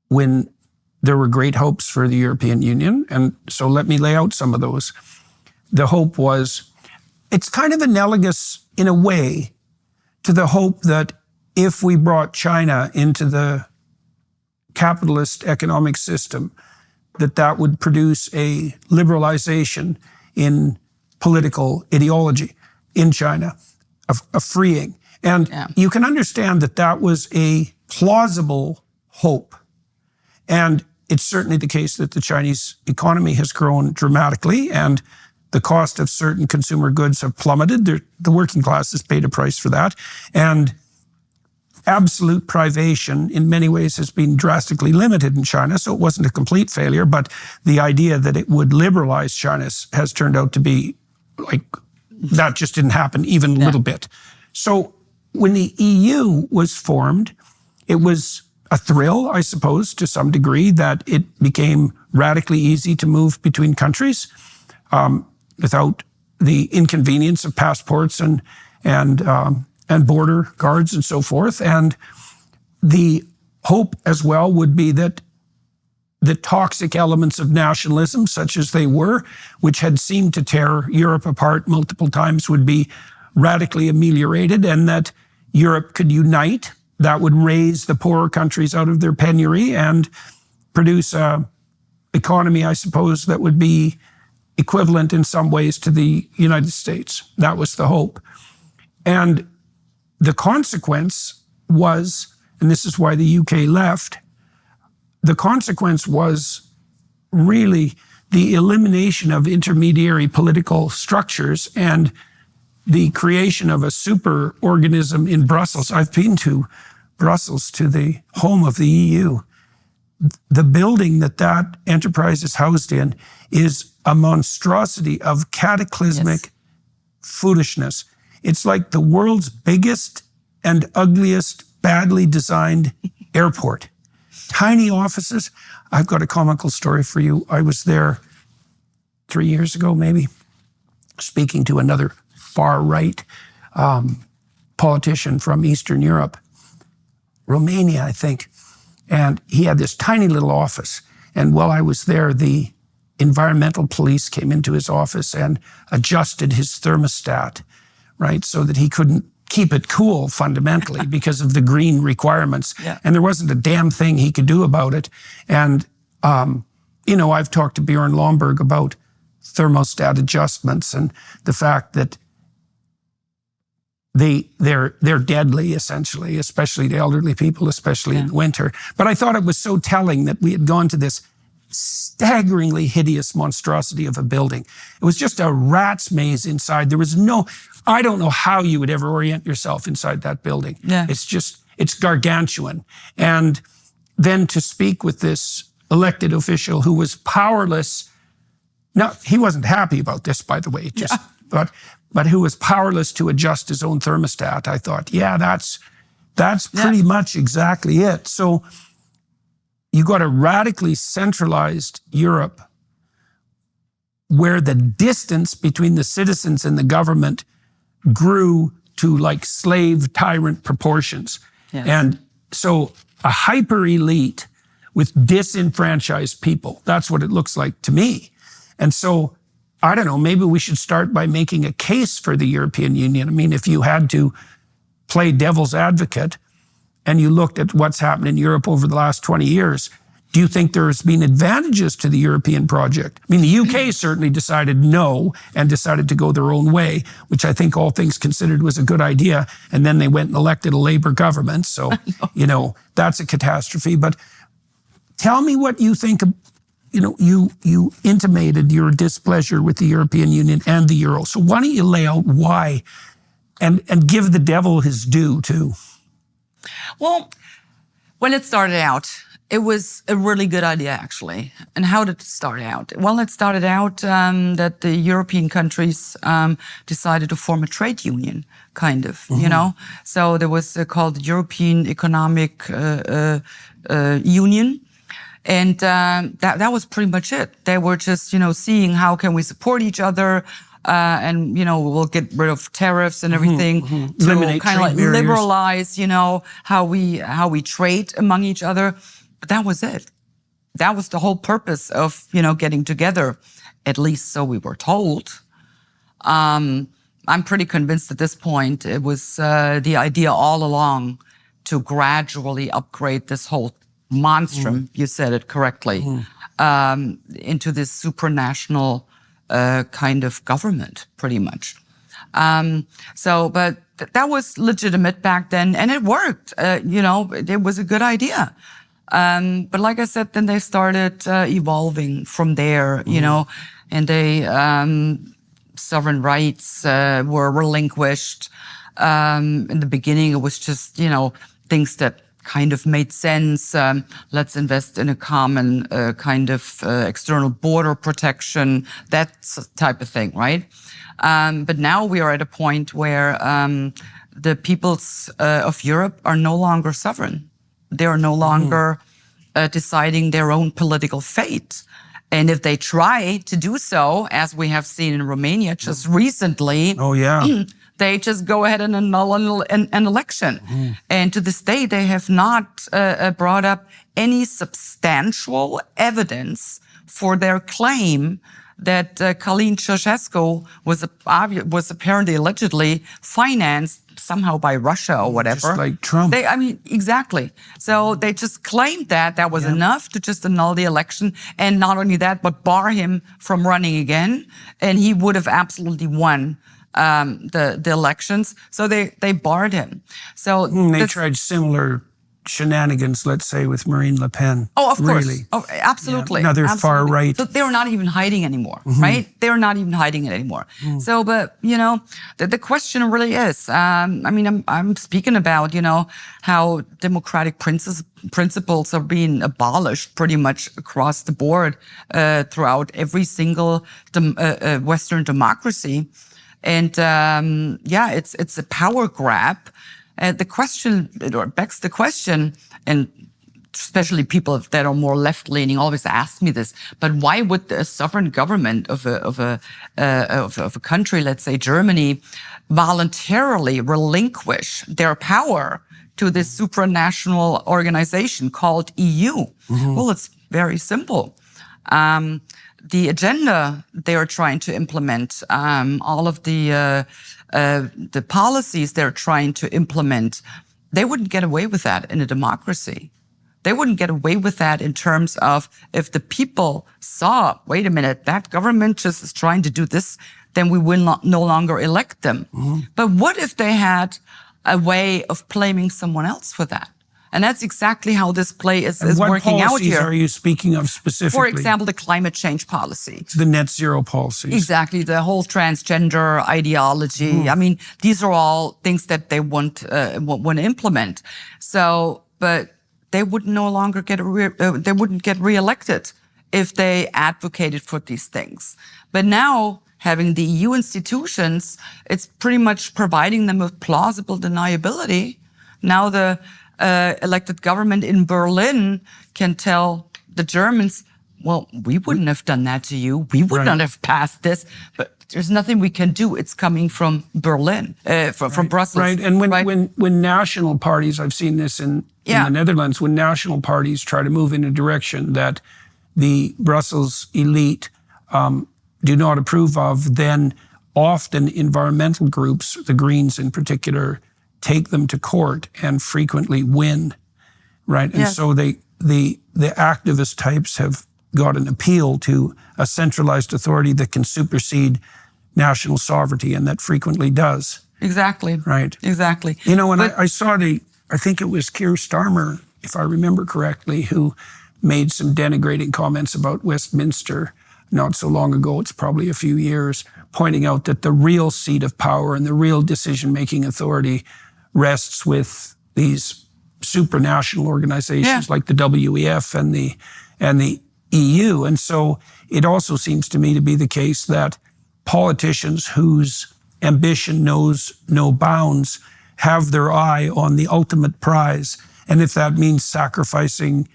when there were great hopes for the European Union. And so let me lay out some of those. The hope was, it's kind of analogous in a way to the hope that if we brought China into the capitalist economic system, that would produce a liberalization in political ideology in China, a freeing. And you can understand that was a plausible hope. And it's certainly the case that the Chinese economy has grown dramatically and the cost of certain consumer goods have plummeted. The working class has paid a price for that. And absolute privation in many ways has been drastically limited in China. So it wasn't a complete failure, but the idea that it would liberalize China has turned out to be like, that just didn't happen even a little bit. So when the EU was formed, it was a thrill, I suppose, to some degree, that it became radically easy to move between countries without the inconvenience of passports and border guards and so forth. And the hope as well would be that the toxic elements of nationalism, such as they were, which had seemed to tear Europe apart multiple times, would be radically ameliorated, and that Europe could unite. That would raise the poorer countries out of their penury and produce an economy, I suppose, that would be equivalent in some ways to the United States. That was the hope. And the consequence was, and this is why the UK left, the consequence was really the elimination of intermediary political structures and the creation of a super organism in Brussels. I've been to Brussels, to the home of the EU. The building that enterprise is housed in is a monstrosity of cataclysmic foolishness. It's like the world's biggest and ugliest, badly designed airport. Tiny offices. I've got a comical story for you. I was there 3 years ago, maybe, speaking to another far-right politician from Eastern Europe, Romania, I think. And he had this tiny little office. And while I was there, the environmental police came into his office and adjusted his thermostat, right, so that he couldn't keep it cool fundamentally because of the green requirements. And there wasn't a damn thing he could do about it. And, I've talked to Bjorn Lomborg about thermostat adjustments and the fact that they're deadly, essentially, especially to elderly people, especially in the winter. But I thought it was so telling that we had gone to this staggeringly hideous monstrosity of a building. It was just a rat's maze inside. There was I don't know how you would ever orient yourself inside that building. It's gargantuan. And then to speak with this elected official who was powerless. Now, he wasn't happy about this, by the way, but who was powerless to adjust his own thermostat. I thought, that's pretty much exactly it. So you got a radically centralized Europe where the distance between the citizens and the government grew to like slave tyrant proportions. And so a hyper elite with disenfranchised people, that's what it looks like to me. And so, I don't know, maybe we should start by making a case for the European Union. I mean, if you had to play devil's advocate and you looked at what's happened in Europe over the last 20 years, do you think there's been advantages to the European project? I mean, the UK certainly decided no and decided to go their own way, which I think all things considered was a good idea. And then they went and elected a Labour government. So, that's a catastrophe. But tell me what you think of, you intimated your displeasure with the European Union and the euro. So why don't you lay out why and give the devil his due too? Well, when it started out, it was a really good idea, actually. And how did it start out? Well, it started out that the European countries decided to form a trade union, kind of, So there was called European Economic Union. And that was pretty much it. They were just, seeing how can we support each other. and we'll get rid of tariffs and everything to Eliminate kind of trade like barriers. liberalize, how we trade among each other. But that was it. That was the whole purpose of getting together, at least so we were told. I'm pretty convinced at this point it was the idea all along to gradually upgrade this whole monstrum, you said it correctly, into this supranational kind of government, pretty much. But that was legitimate back then, and it worked. It was a good idea. But like I said, then they started evolving from there, and they sovereign rights were relinquished. In the beginning, it was just, things that kind of made sense. Let's invest in a common kind of external border protection, that type of thing, right? But now we are at a point where the peoples of Europe are no longer sovereign. They are no longer deciding their own political fate. And if they try to do so, as we have seen in Romania just recently, they just go ahead and annul an election. And to this day, they have not brought up any substantial evidence for their claim that Călin Ceausescu was apparently allegedly financed somehow by Russia or whatever. Just like Trump. Exactly. So they just claimed that was enough to just annul the election. And not only that, but bar him from running again. And he would have absolutely won the elections. So they barred him. So they tried similar shenanigans, let's say, with Marine Le Pen. Oh, of course. Really. Oh, absolutely. Another far right. So they're not even hiding anymore, right? They're not even hiding it anymore. So, but, the question really is, I'm speaking about, how democratic principles are being abolished pretty much across the board throughout every single Western democracy. And it's a power grab. The question, or begs the question, and especially people that are more left-leaning always ask me this, but why would a sovereign government of a country, let's say Germany, voluntarily relinquish their power to this supranational organization called EU? Well, it's very simple. The agenda they are trying to implement, all of the policies they're trying to implement, they wouldn't get away with that in a democracy. They wouldn't get away with that in terms of if the people saw, wait a minute, that government just is trying to do this, then we will no longer elect them. But what if they had a way of blaming someone else for that? And that's exactly how this play is working out here. What policies are you speaking of specifically? For example, the climate change policy. It's the net zero policies. Exactly, the whole transgender ideology. I mean, these are all things that they want to implement. So, but they would no longer they wouldn't get reelected if they advocated for these things. But now, having the EU institutions, it's pretty much providing them with plausible deniability. Now the elected government in Berlin can tell the Germans, well, we wouldn't have done that to you. We would not have passed this, but there's nothing we can do. It's coming from Berlin, from Brussels. Right, and when national parties, I've seen this in the Netherlands, when national parties try to move in a direction that the Brussels elite do not approve of, then often environmental groups, the Greens in particular, take them to court and frequently win, right? And so the activist types have got an appeal to a centralized authority that can supersede national sovereignty, and that frequently does. Exactly. Right. Exactly. I saw I think it was Keir Starmer, if I remember correctly, who made some denigrating comments about Westminster not so long ago, it's probably a few years, pointing out that the real seat of power and the real decision-making authority rests with these supranational organizations like the WEF and the EU. And so it also seems to me to be the case that politicians whose ambition knows no bounds have their eye on the ultimate prize. And if that means sacrificing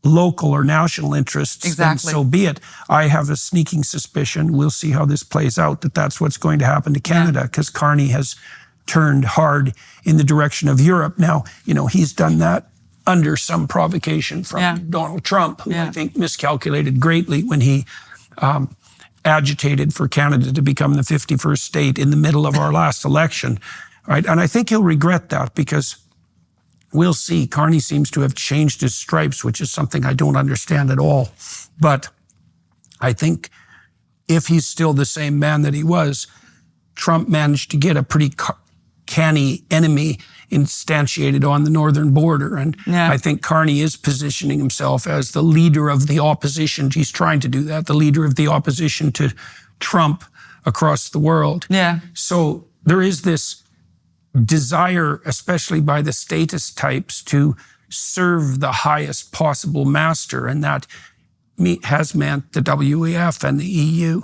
local or national interests, Exactly. then so be it. I have a sneaking suspicion, we'll see how this plays out, that that's what's going to happen to Canada, because Carney has turned hard in the direction of Europe. Now, he's done that under some provocation from Donald Trump, who I think miscalculated greatly when he agitated for Canada to become the 51st state in the middle of our last election, right? And I think he'll regret that, because we'll see. Carney seems to have changed his stripes, which is something I don't understand at all. But I think if he's still the same man that he was, Trump managed to get a pretty canny enemy instantiated on the northern border. And I think Carney is positioning himself as the leader of the opposition. He's trying to do that, the leader of the opposition to Trump across the world. So there is this desire, especially by the statist types, to serve the highest possible master. And that has meant the WEF and the EU.